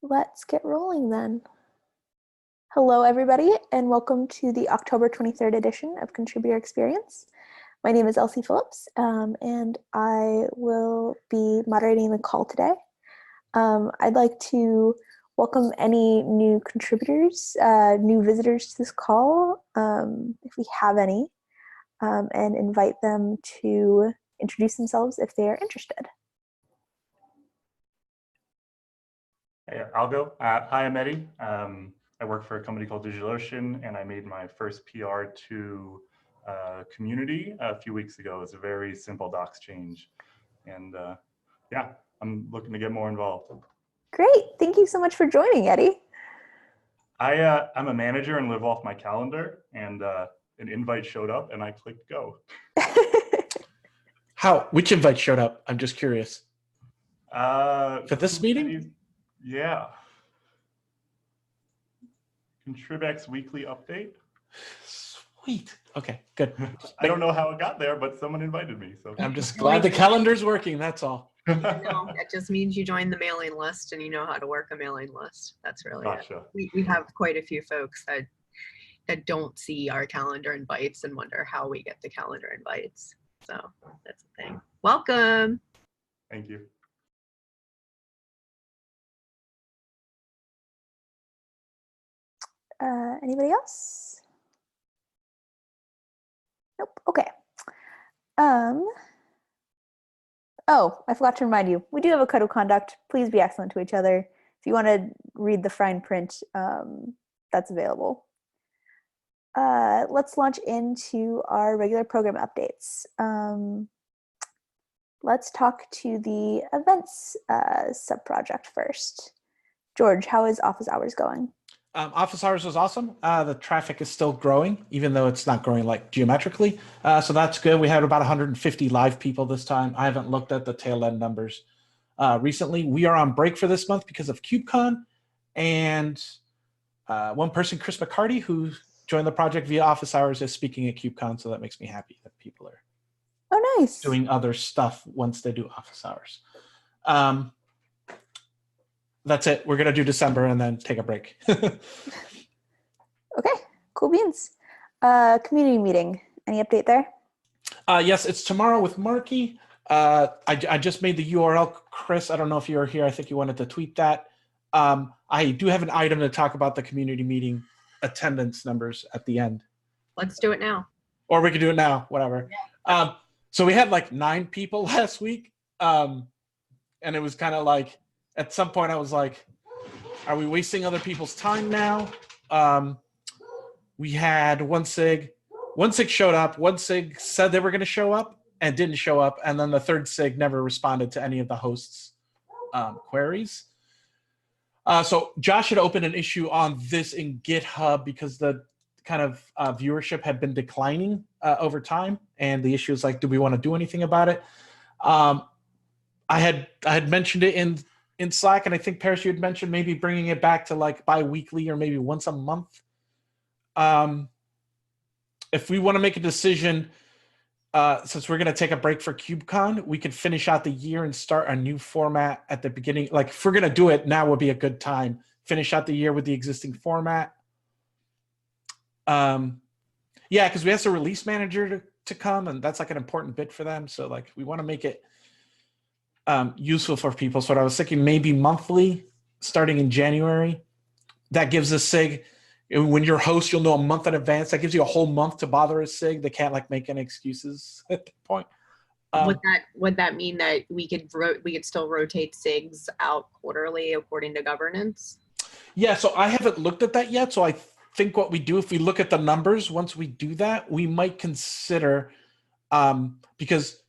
Let's get rolling then. Hello, everybody, and welcome to the October 23rd edition of Contributor Experience. My name is Elsie Phillips, and I will be moderating the call today. I'd like to welcome any new contributors, new visitors to this call, if we have any, and invite them to introduce themselves if they are interested. Hey, I'll go. Hi, I'm Eddie. I work for a company called DigitalOcean, and I made my first PR to community a few weeks ago. It's a very simple docs change. And yeah, I'm looking to get more involved. Great. Thank you so much for joining, Eddie. I'm a manager and live off my calendar, and an invite showed up and I clicked go. Which invite showed up? I'm just curious. For this meeting? Yeah. ContribEx weekly update. Sweet. Okay, good. I don't know how it got there, but someone invited me. So I'm just glad the calendar's working. That's all. No, that just means you join the mailing list and you know how to work a mailing list. That's really Gotcha. it. We have quite a few folks that don't see our calendar invites and wonder how we get the calendar invites. So that's the thing. Welcome. Thank you. Anybody else? Nope. Okay. Oh, I forgot to remind you, we do have a code of conduct. Please be excellent to each other. If you want to read the fine print, that's available. Let's launch into our regular program updates. Let's talk to the events subproject first. George, how is office hours going? Office hours was awesome. The traffic is still growing, even though it's not growing like geometrically. So that's good. We had about 150 live people this time. I haven't looked at the tail end numbers recently. We are on break for this month because of KubeCon. And one person, Chris McCarty, who joined the project via office hours, is speaking at KubeCon. So that makes me happy that people are nice. doing other stuff once they do office hours. That's it. We're going to do December and then take a break. Okay, cool beans. Community meeting. Any update there? Yes, it's tomorrow with Marky. I just made the URL, Chris. I don't know if you were here. I think you wanted to tweet that. I do have an item to talk about the community meeting attendance numbers at the end. Let's do it now. Or we could do it now, whatever. Yeah. So we had like 9 people last week. And it was kind of like, at some point I was like, are we wasting other people's time now? We had one SIG showed up, one SIG said they were going to show up and didn't show up. And then the third SIG never responded to any of the hosts' queries. So Josh had opened an issue on this in GitHub because the kind of viewership had been declining over time. And the issue is like, do we want to do anything about it? I had mentioned it in Slack, and I think Paris, you had mentioned maybe bringing it back to like bi-weekly or maybe once a month. If we want to make a decision, since we're going to take a break for KubeCon, we could finish out the year and start a new format at the beginning. Like if we're going to do it, now would be a good time. Finish out the year with the existing format. Yeah, because we have a release manager to come, and that's like an important bit for them. So like we want to make it useful for people. So what I was thinking, maybe monthly, starting in January. That gives a SIG. When you're host, you'll know a month in advance. That gives you a whole month to bother a SIG. They can't like make any excuses at that point. Would that mean that we could still rotate SIGs out quarterly according to governance? Yeah. So I haven't looked at that yet. So I think what we do, if we look at the numbers, once we do that, we might consider because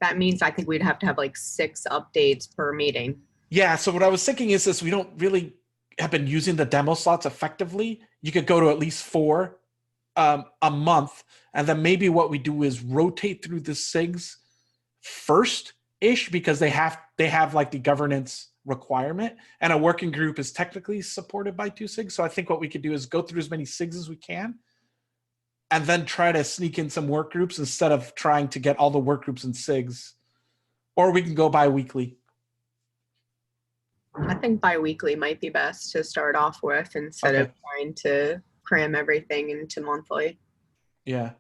that means I think we'd have to have like 6 updates per meeting. Yeah. So what I was thinking is this: we don't really have been using the demo slots effectively. You could go to at least 4 a month, and then maybe what we do is rotate through the SIGs first-ish because they have like the governance requirement, and a working group is technically supported by 2 SIGs. So I think what we could do is go through as many SIGs as we can, and then try to sneak in some work groups instead of trying to get all the work groups and SIGs. Or we can go bi-weekly. I think bi-weekly might be best to start off with instead of Okay. trying to cram everything into monthly. Yeah.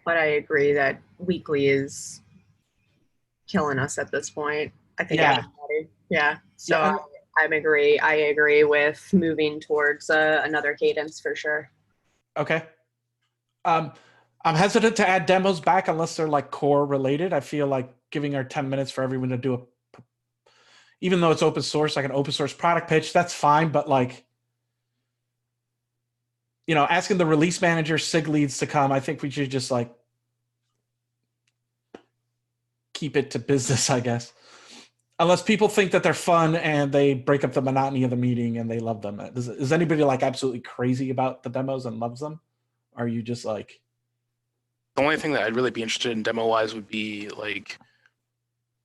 But I agree that weekly is killing us at this point. I think Yeah. everybody. Yeah. So Yeah, and- I agree with moving towards another cadence for sure. Okay. I'm hesitant to add demos back unless they're like core related. I feel like giving our 10 minutes for everyone to do even though it's open source, like an open source product pitch, that's fine. But like, asking the release manager, SIG leads to come, I think we should just like keep it to business, I guess. Unless people think that they're fun and they break up the monotony of the meeting and they love them. Is anybody like absolutely crazy about the demos and loves them? Or are you just like... The only thing that I'd really be interested in demo-wise would be like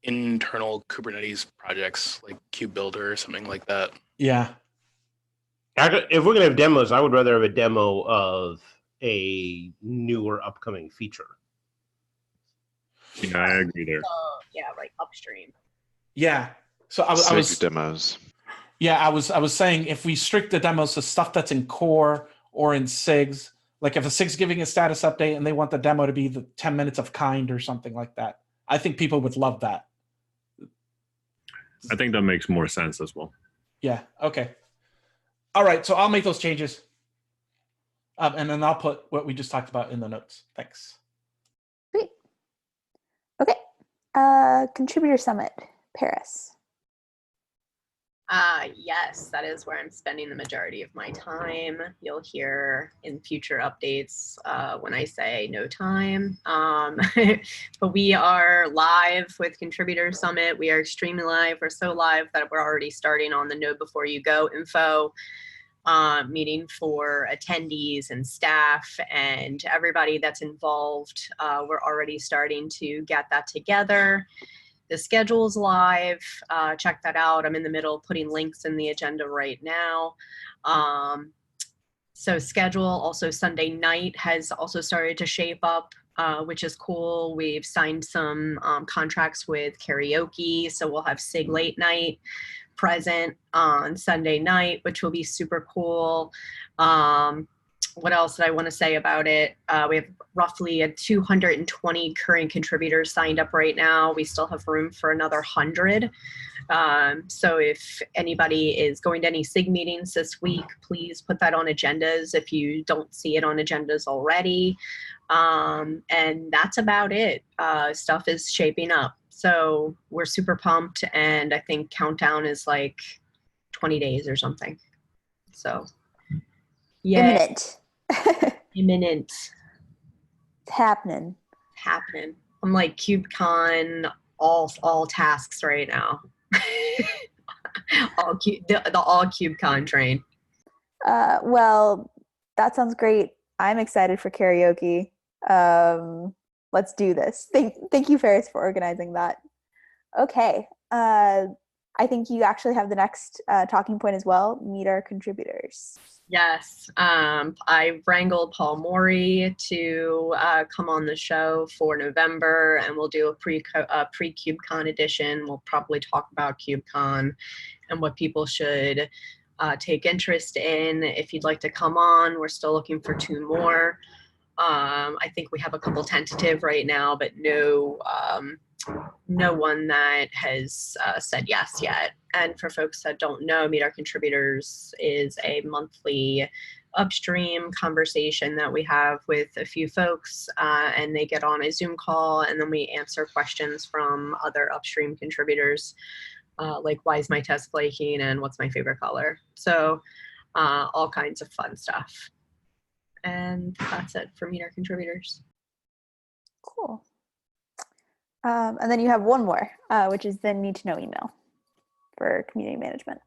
internal Kubernetes projects, like Kube Builder or something like that. Yeah. If we're gonna have demos, I would rather have a demo of a newer upcoming feature. Yeah, I agree there. Yeah, like upstream. Yeah. So I SIG was demos. Yeah, I was saying if we strict the demos to stuff that's in core or in SIGs, like if a SIG's giving a status update and they want the demo to be the 10 minutes of kind or something like that, I think people would love that. I think that makes more sense as well. Yeah. Okay. All right. So I'll make those changes. And then I'll put what we just talked about in the notes. Thanks. Great. Okay. Contributor Summit, Paris. Yes, that is where I'm spending the majority of my time. You'll hear in future updates when I say no time. But we are live with Contributor Summit. We are extremely live. We're so live that we're already starting on the Know Before You Go info meeting for attendees and staff and everybody that's involved. We're already starting to get that together. The schedule's live. Check that out. I'm in the middle of putting links in the agenda right now. So schedule, also Sunday night has also started to shape up, which is cool. We've signed some contracts with karaoke, so we'll have SIG late night present on Sunday night, which will be super cool. What else did I want to say about it? We have roughly 220 current contributors signed up right now. We still have room for another 100. So if anybody is going to any SIG meetings this week, please put that on agendas if you don't see it on agendas already. And that's about it. Stuff is shaping up. So we're super pumped, and I think countdown is like 20 days or something. So yeah. Imminent. Imminent. It's happening. Happening. I'm like KubeCon, all tasks right now. The all KubeCon train. Well, that sounds great. I'm excited for karaoke. Let's do this. Thank you, Ferris, for organizing that. Okay. I think you actually have the next talking point as well. Meet our contributors. Yes. I wrangled Paul Morey to come on the show for November, and we'll do a pre-KubeCon edition. We'll probably talk about KubeCon and what people should take interest in. If you'd like to come on, we're still looking for 2 more. I think we have a couple tentative right now, but no one that has said yes yet. And for folks that don't know, Meet Our Contributors is a monthly upstream conversation that we have with a few folks, and they get on a Zoom call, and then we answer questions from other upstream contributors, like why is my test flaking and what's my favorite color. So all kinds of fun stuff. And that's it for Meet Our Contributors. Cool. And then you have one more, which is the Need to Know email for community management.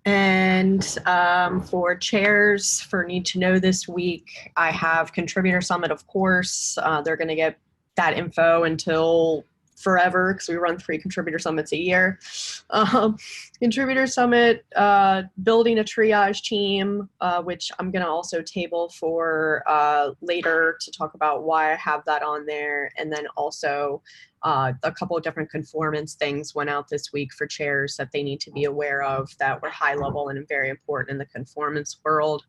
And for chairs for Need to Know this week, I have Contributor Summit, of course. They're going to get that info until forever because we run 3 Contributor Summits a year. Contributor Summit, building a triage team, which I'm going to also table for later to talk about why I have that on there. And then also A couple of different conformance things went out this week for chairs that they need to be aware of that were high level and very important in the conformance world.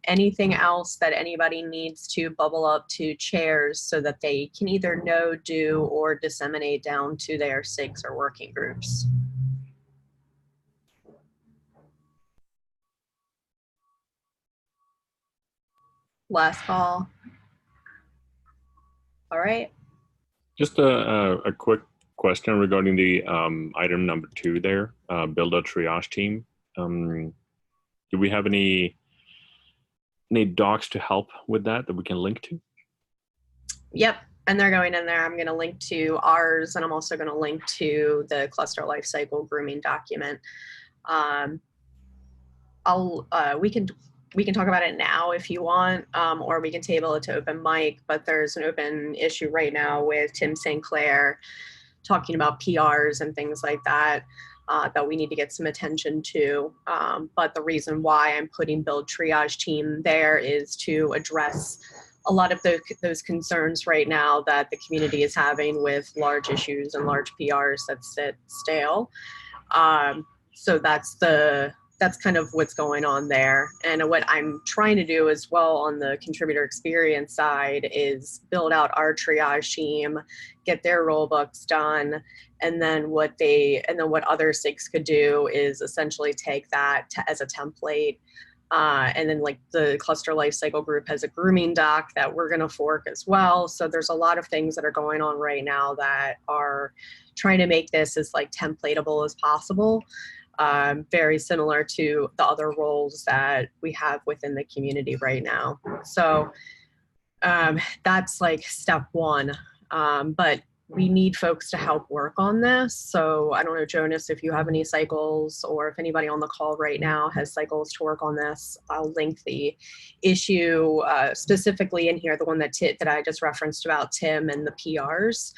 Anything else that anybody needs to bubble up to chairs so that they can either know, do, or disseminate down to their SIGs or working groups? Last call. All right. Just a quick question regarding the item number 2 there, build a triage team. Do we have any docs to help with that we can link to? Yep. And they're going in there. I'm going to link to ours, and I'm also going to link to the cluster lifecycle grooming document. We can talk about it now if you want, or we can table it to open mic, but there's an open issue right now with Tim St. Clair talking about PRs and things like that, that we need to get some attention to. But the reason why I'm putting build triage team there is to address a lot of those concerns right now that the community is having with large issues and large PRs that sit stale. So that's kind of what's going on there. And what I'm trying to do as well on the contributor experience side is build out our triage team, get their role books done, and then what other SIGs could do is essentially take that as a template. And then like the cluster lifecycle group has a grooming doc that we're going to fork as well. So there's a lot of things that are going on right now that are trying to make this as like templatable as possible. Very similar to the other roles that we have within the community right now. So that's like step one. But we need folks to help work on this. So I don't know, Jonas, if you have any cycles or if anybody on the call right now has cycles to work on this, I'll link the issue specifically in here, the one that I just referenced about Tim and the PRs.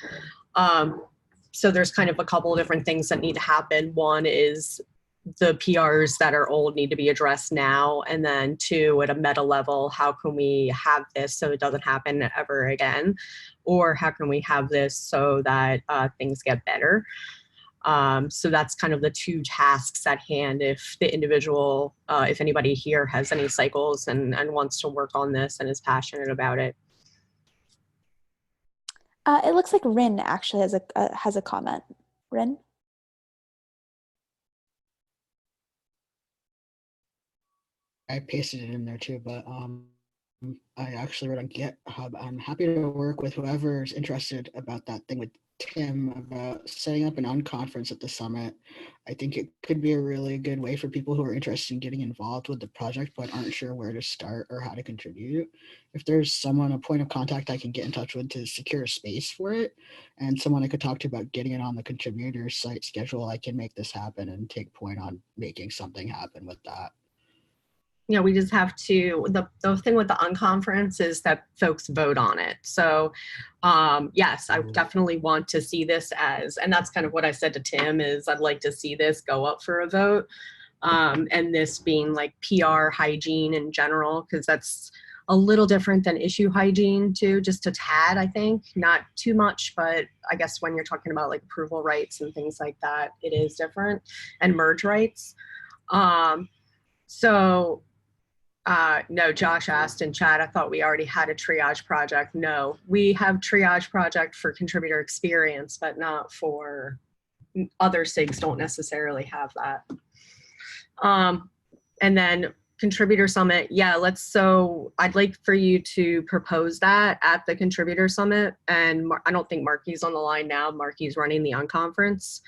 So there's kind of a couple of different things that need to happen. One is the PRs that are old need to be addressed now. And then 2, at a meta level, how can we have this so it doesn't happen ever again? Or how can we have this so that things get better? So that's kind of the 2 tasks at hand. If the individual, if anybody here has any cycles and wants to work on this and is passionate about it. It looks like Rin actually has a comment. Rin? I pasted it in there too, but I actually wrote on GitHub. I'm happy to work with whoever's interested about that thing with Tim about setting up an unconference at the summit. I think it could be a really good way for people who are interested in getting involved with the project but aren't sure where to start or how to contribute. If there's someone, a point of contact I can get in touch with to secure a space for it, and someone I could talk to about getting it on the contributor site schedule, I can make this happen and take point on making something happen with that. You know, we just have to, the thing with the unconference is that folks vote on it. So yes, I definitely want to see this and that's kind of what I said to Tim is I'd like to see this go up for a vote. And this being like PR hygiene in general, because that's a little different than issue hygiene too, just a tad, I think, not too much, but I guess when you're talking about like approval rights and things like that, it is different, and merge rights. No, Josh asked in chat, I thought we already had a triage project. No, we have triage project for contributor experience, but not for other SIGs don't necessarily have that. And then contributor summit. Yeah, so I'd like for you to propose that at the contributor summit. And I don't think Marky's on the line now. Marky's running the unconference.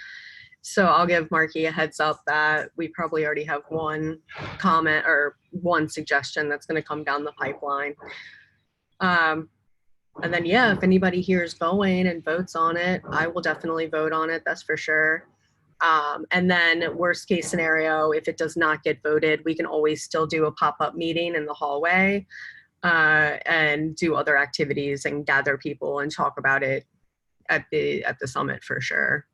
So I'll give Marky a heads up that we probably already have one comment or one suggestion that's going to come down the pipeline. And then, yeah, if anybody here is going and votes on it, I will definitely vote on it. That's for sure. And then worst case scenario, if it does not get voted, we can always still do a pop-up meeting in the hallway and do other activities and gather people and talk about it at the summit for sure.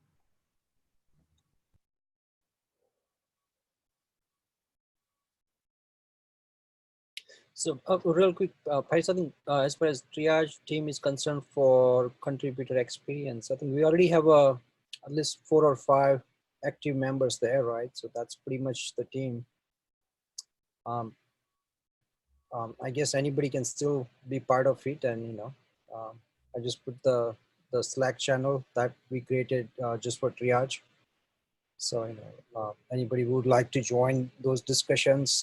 So real quick, Paris, I think as far as Triage team is concerned for contributor experience, I think we already have at least 4 or 5 active members there, right? So that's pretty much the team. I guess anybody can still be part of it, and I just put the Slack channel that we created just for Triage. So anybody who would like to join those discussions,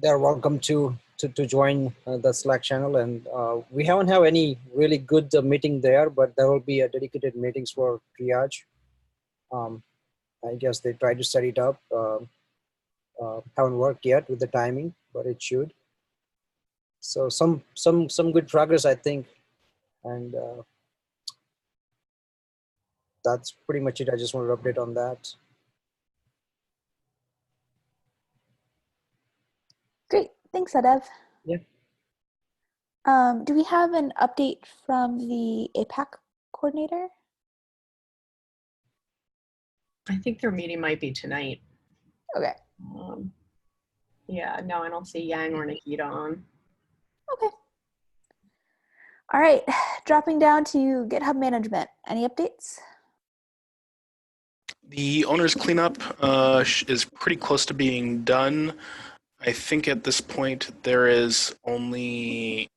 they're welcome to join the Slack channel. And we haven't had any really good meeting there, but there will be a dedicated meetings for Triage. I guess they try to set it up. Haven't worked yet with the timing, but it should. So some good progress, I think, and that's pretty much it. I just wanted to update on that. Great, thanks, Adev. Yeah. Do we have an update from the APAC coordinator? I think their meeting might be tonight. Okay. Yeah, no, I don't see Yang or Nikita on. Okay. All right, dropping down to GitHub Management. Any updates? The owner's cleanup is pretty close to being done. I think at this point there is only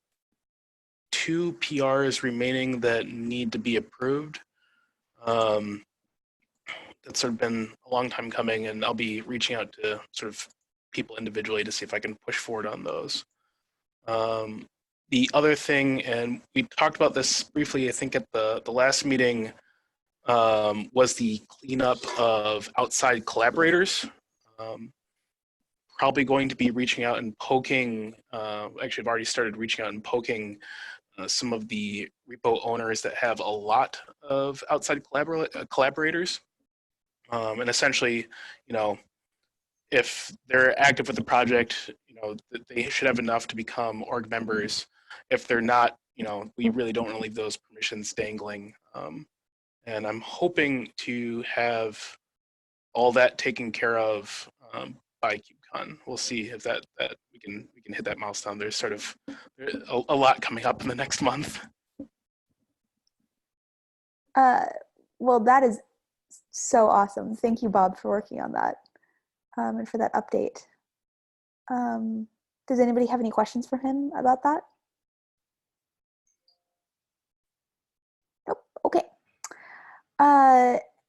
2 PRs remaining that need to be approved. That's sort of been a long time coming, and I'll be reaching out to sort of people individually to see if I can push forward on those. The other thing, and we talked about this briefly, I think at the last meeting, was the cleanup of outside collaborators. Probably going to be reaching out and poking, actually I've already started reaching out and poking some of the repo owners that have a lot of outside collaborators. And essentially, if they're active with the project, they should have enough to become org members. If they're not, we really don't want to leave those permissions dangling. And I'm hoping to have all that taken care of by KubeCon. We'll see if that we can hit that milestone. There's sort of a lot coming up in the next month. Well, that is so awesome. Thank you, Bob, for working on that and for that update. Does anybody have any questions for him about that? Nope. Okay.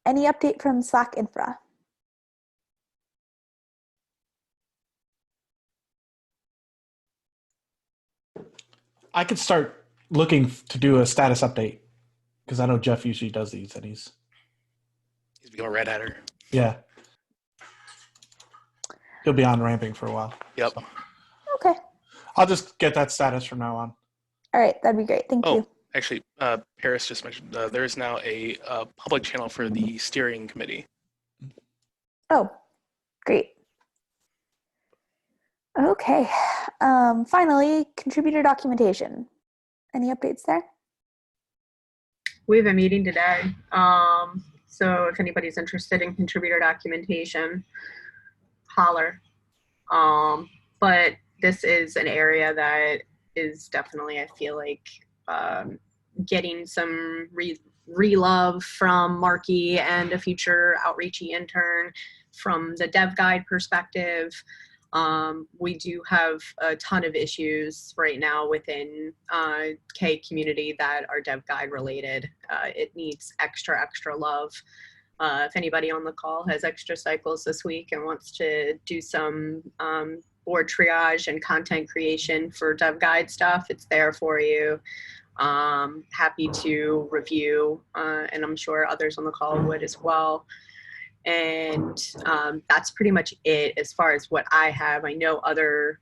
Any update from Slack Infra? I could start looking to do a status update because I know Jeff usually does these, and he's become a red hatter. Yeah. He'll be on ramping for a while. Yep. So. Okay. I'll just get that status from now on. All right, that'd be great. Thank you. Actually, Paris just mentioned there is now a public channel for the steering committee. Oh, great. Okay. Finally, contributor documentation. Any updates there? We have a meeting today. So if anybody's interested in contributor documentation, holler. But this is an area that is definitely, I feel like, getting some re-love from Marky and a future outreachy intern from the dev guide perspective. We do have a ton of issues right now within K community that are dev guide related. It needs extra love. If anybody on the call has extra cycles this week and wants to do some board triage and content creation for dev guide stuff, it's there for you. Happy to review, and I'm sure others on the call would as well. And that's pretty much it as far as what I have. I know other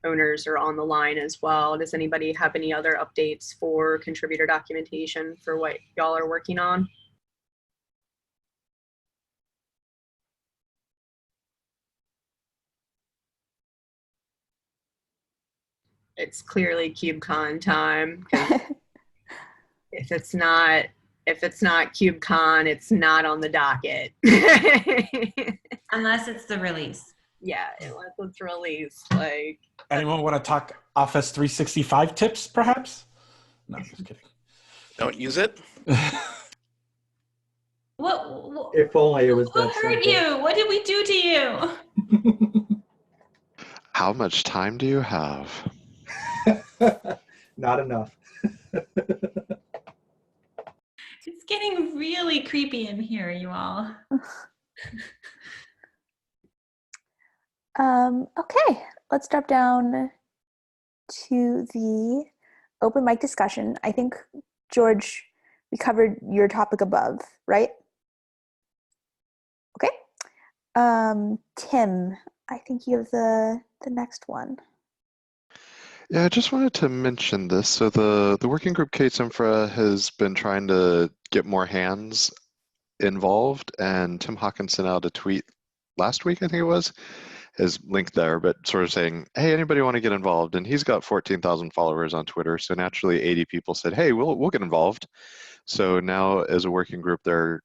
owners are on the line as well. Does anybody have any other updates for contributor documentation for what y'all are working on? It's clearly KubeCon time. If it's not KubeCon, it's not on the docket. Unless it's the release. Yeah, let's release like. Anyone want to talk Office 365 tips, perhaps? No, I'm just kidding. Don't use it. What If only it was who that hurt simple. you? What did we do to you? How much time do you have? Not enough. It's getting really creepy in here, you all. Okay, let's drop down to the open mic discussion. I think, George, we covered your topic above, right? Okay. Tim, I think you have the next one. Yeah, I just wanted to mention this. So the working group K-Infra has been trying to get more hands involved, and Tim Hawkins sent out a tweet last week, I think it was, is linked there, but sort of saying, hey, anybody want to get involved? And he's got 14,000 followers on Twitter, so naturally 80 people said, hey, we'll get involved. So now as a working group, they're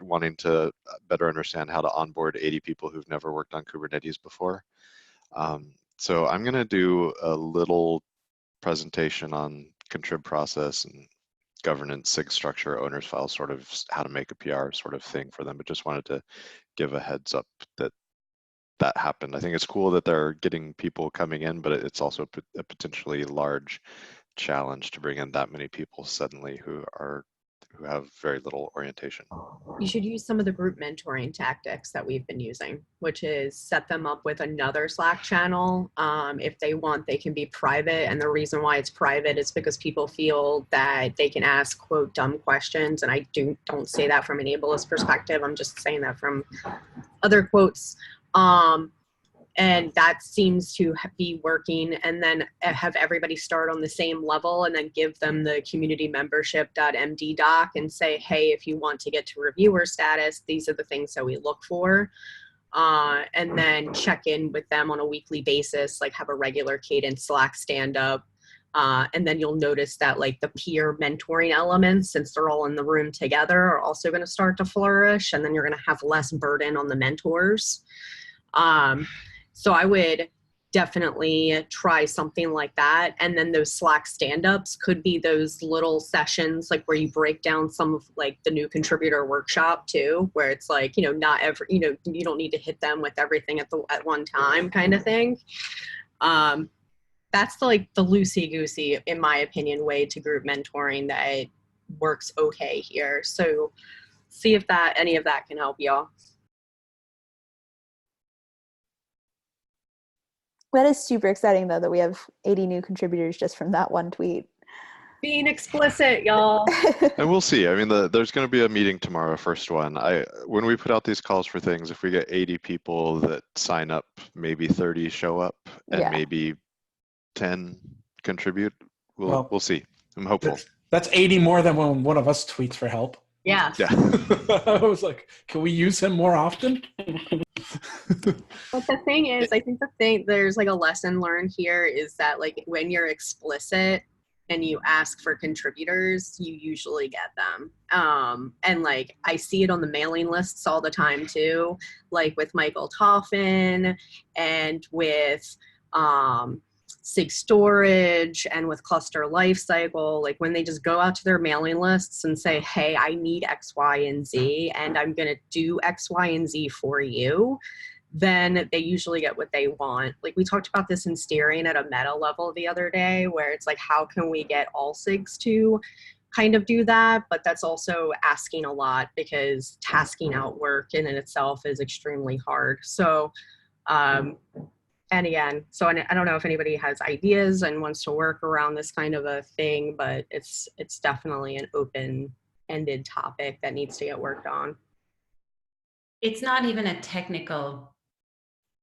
wanting to better understand how to onboard 80 people who've never worked on Kubernetes before. So I'm going to do a little presentation on contrib process and governance, SIG structure, owners file, sort of how to make a PR sort of thing for them, but just wanted to give a heads up that happened. I think it's cool that they're getting people coming in, but it's also a potentially large challenge to bring in that many people suddenly who have very little orientation. You should use some of the group mentoring tactics that we've been using, which is set them up with another Slack channel. If they want, they can be private. And the reason why it's private is because people feel that they can ask, quote, dumb questions. And I don't say that from an ableist perspective. I'm just saying that from other quotes. And that seems to be working, and then have everybody start on the same level and then give them the community membership.md doc and say, hey, if you want to get to reviewer status, these are the things that we look for. And then check in with them on a weekly basis, like have a regular cadence Slack stand up. And then you'll notice that like the peer mentoring elements, since they're all in the room together, are also going to start to flourish. And then you're going to have less burden on the mentors. So I would definitely try something like that. And then those Slack stand-ups could be those little sessions, like where you break down some of like the new contributor workshop too, where it's like, not every, you don't need to hit them with everything at one time kind of thing. That's the loosey-goosey, in my opinion, way to group mentoring that works okay here. So see if any of that can help y'all. That is super exciting, though, that we have 80 new contributors just from that one tweet. Being explicit, y'all. And we'll see. I mean, there's going to be a meeting tomorrow, first one. When we put out these calls for things, if we get 80 people that sign up, maybe 30 show up, and maybe 10 contribute, we'll see. I'm hopeful. That's 80 more than when one of us tweets for help. Yeah. I was like, can we use him more often? But the thing is, I think there's like a lesson learned here is that like when you're explicit and you ask for contributors, you usually get them. And like I see it on the mailing lists all the time too, like with Michael Toffin and with SIG storage and with cluster lifecycle, like when they just go out to their mailing lists and say, hey, I need X, Y, and Z, and I'm going to do X, Y, and Z for you, then they usually get what they want. Like we talked about this in steering at a meta level the other day, where it's like, how can we get all SIGs to kind of do that? But that's also asking a lot because tasking out work in itself is extremely hard. So, and again, so I don't know if anybody has ideas and wants to work around this kind of a thing, but it's definitely an open-ended topic that needs to get worked on. It's not even a technical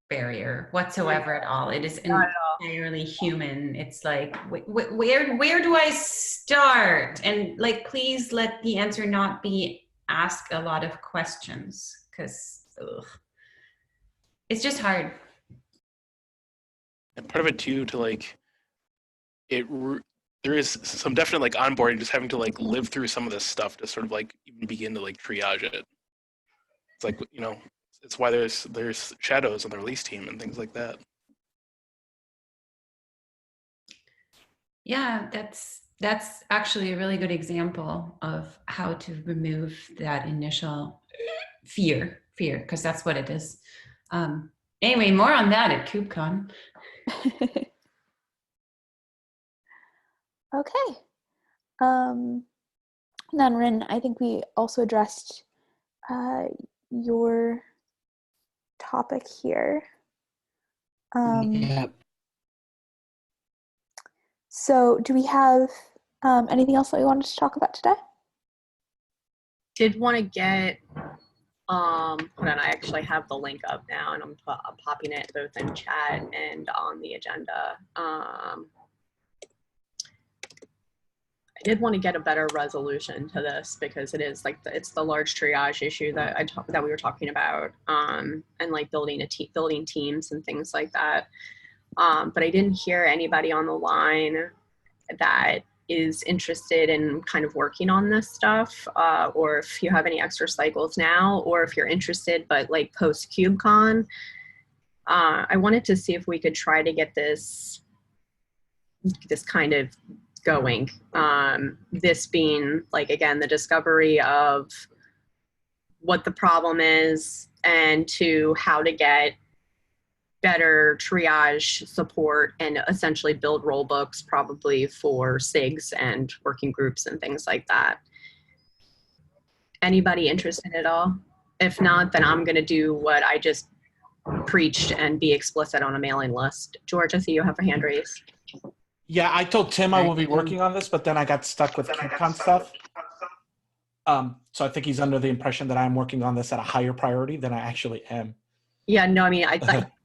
barrier whatsoever at all. It is entirely human. It's like, where do I start? And like, please let the answer not be ask a lot of questions, because it's just hard. And part of it too, to like, there is some definite like onboarding, just having to like live through some of this stuff to sort of like even begin to like triage it. It's like, it's why there's shadows on the release team and things like that. Yeah, that's actually a really good example of how to remove that initial fear, because that's what it is. Anyway, more on that at KubeCon. Okay. Then Rin, I think we also addressed your topic here. Yep. So do we have anything else that we wanted to talk about today? Did want to get, hold on, I actually have the link up now and I'm popping it both in chat and on the agenda. I did want to get a better resolution to this because it is like it's the large triage issue that that we were talking about, and like building teams and things like that. But I didn't hear anybody on the line that is interested in kind of working on this stuff, or if you have any extra cycles now, or if you're interested but like post KubeCon. I wanted to see if we could try to get this kind of going. This being like, again, the discovery of what the problem is and to how to get better triage support and essentially build role books probably for SIGs and working groups and things like that. Anybody interested at all? If not, then I'm going to do what I just preached and be explicit on a mailing list. George, I see you have a hand raised. Yeah, I told Tim I will be working on this, but then I got stuck with KubeCon stuff. So I think he's under the impression that I'm working on this at a higher priority than I actually am. Yeah, no, I mean,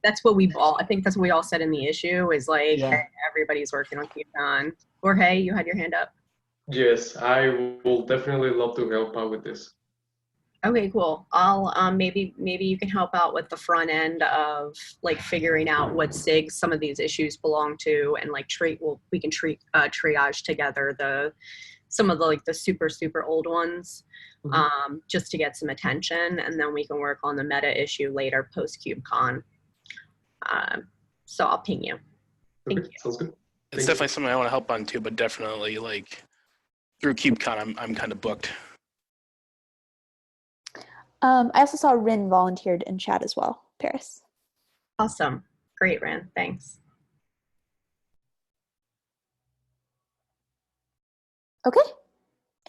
that's what I think that's what we all said in the issue is like, Yeah. hey, everybody's working on KubeCon. Or hey, you had your hand up. Yes, I will definitely love to help out with this. Okay, cool. I'll maybe you can help out with the front end of like figuring out what SIGs some of these issues belong to, and like we can triage together some of the like the super old ones, just to get some attention, and then we can work on the meta issue later post KubeCon. So I'll ping you. Thank you. Sounds good. It's definitely something I want to help on too, but definitely like through KubeCon, I'm kind of booked. I also saw Rin volunteered in chat as well, Paris. Awesome. Great, Rin. Thanks. Okay.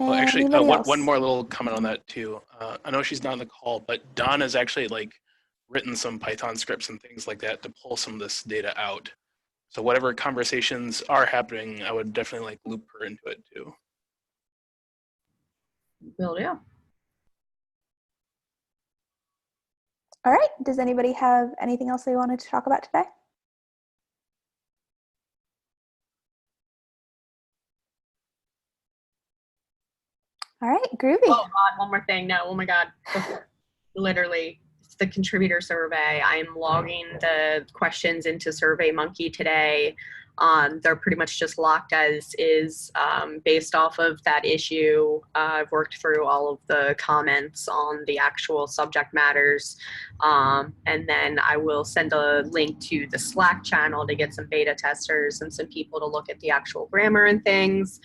Well, actually, Anybody else? one more little comment on that too. I know she's not on the call, but Don has actually like written some Python scripts and things like that to pull some of this data out. So whatever conversations are happening, I would definitely like loop her into it too. Will do. All right. Does anybody have anything else they wanted to talk about today? All right, groovy. Oh God, one more thing. No, oh my God. Literally, it's the contributor survey. I'm logging the questions into SurveyMonkey today. They're pretty much just locked as is, based off of that issue. I've worked through all of the comments on the actual subject matters. And then I will send a link to the Slack channel to get some beta testers and some people to look at the actual grammar and things.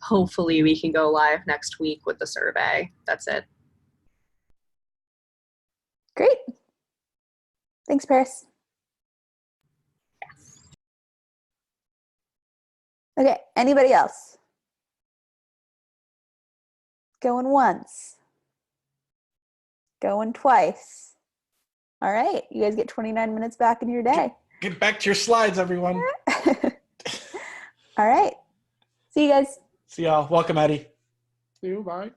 Hopefully we can go live next week with the survey. That's it. Great. Thanks, Paris. Yes. Okay, anybody else? Going once. Going twice. All right, you guys get 29 minutes back in your day. Get back to your slides, everyone. All right. See you guys. See y'all. Welcome, Eddie. See you. Bye.